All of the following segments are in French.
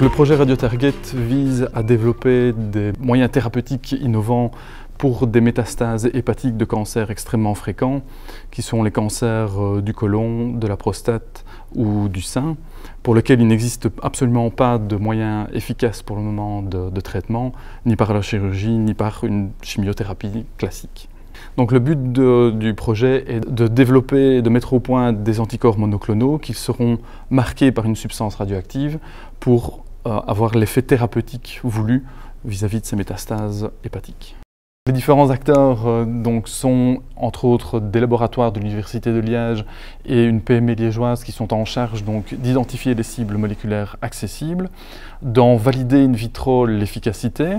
Le projet RadioTarget vise à développer des moyens thérapeutiques innovants pour des métastases hépatiques de cancers extrêmement fréquents, qui sont les cancers du côlon, de la prostate ou du sein, pour lesquels il n'existe absolument pas de moyens efficaces pour le moment de traitement, ni par la chirurgie, ni par une chimiothérapie classique. Donc le but du projet est de développer, de mettre au point des anticorps monoclonaux qui seront marqués par une substance radioactive pour avoir l'effet thérapeutique voulu vis-à-vis de ces métastases hépatiques. Les différents acteurs sont entre autres des laboratoires de l'Université de Liège et une PME liégeoise qui sont en charge d'identifier des cibles moléculaires accessibles, d'en valider in vitro l'efficacité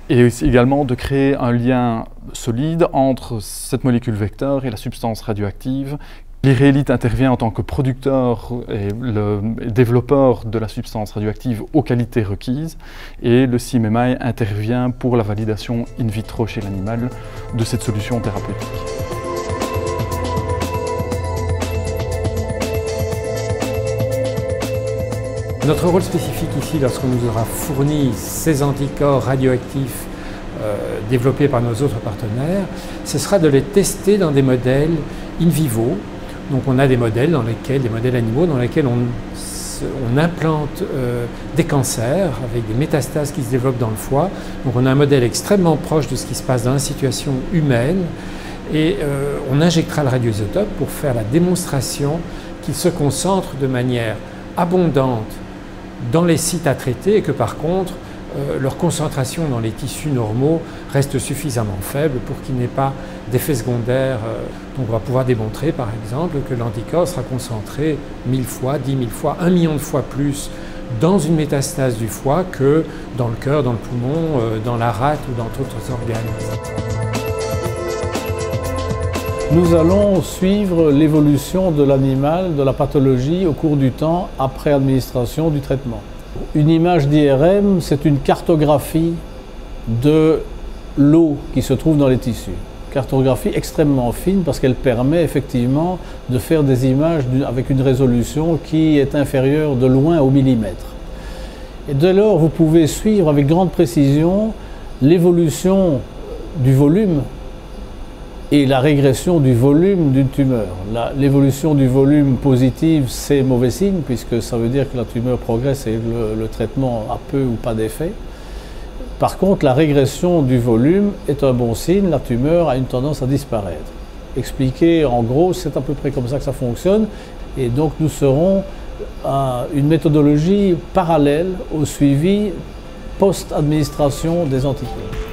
et également de créer un lien solide entre cette molécule vecteur et la substance radioactive. L'Irélite intervient en tant que producteur et le développeur de la substance radioactive aux qualités requises et le CMMI intervient pour la validation in vitro chez l'animal de cette solution thérapeutique. Notre rôle spécifique ici, lorsqu'on nous aura fourni ces anticorps radioactifs développés par nos autres partenaires, ce sera de les tester dans des modèles in vivo. Donc on a des modèles animaux dans lesquels on implante des cancers avec des métastases qui se développent dans le foie. Donc on a un modèle extrêmement proche de ce qui se passe dans la situation humaine et on injectera le radioisotope pour faire la démonstration qu'il se concentre de manière abondante dans les sites à traiter et que par contre leur concentration dans les tissus normaux reste suffisamment faible pour qu'il n'y ait pas d'effets secondaires. Donc on va pouvoir démontrer par exemple que l'anticorps sera concentré 1000 fois, 10 000 fois, 1 million de fois plus dans une métastase du foie que dans le cœur, dans le poumon, dans la rate ou dans d'autres organes. Nous allons suivre l'évolution de l'animal, de la pathologie au cours du temps après administration du traitement. Une image d'IRM, c'est une cartographie de l'eau qui se trouve dans les tissus. Cartographie extrêmement fine parce qu'elle permet effectivement de faire des images avec une résolution qui est inférieure de loin au millimètre. Et dès lors, vous pouvez suivre avec grande précision l'évolution du volume et la régression du volume d'une tumeur. L'évolution du volume positive, c'est mauvais signe, puisque ça veut dire que la tumeur progresse et le traitement a peu ou pas d'effet. Par contre, la régression du volume est un bon signe, la tumeur a une tendance à disparaître. Expliqué en gros, c'est à peu près comme ça que ça fonctionne. Et donc nous serons à une méthodologie parallèle au suivi post-administration des anticorps.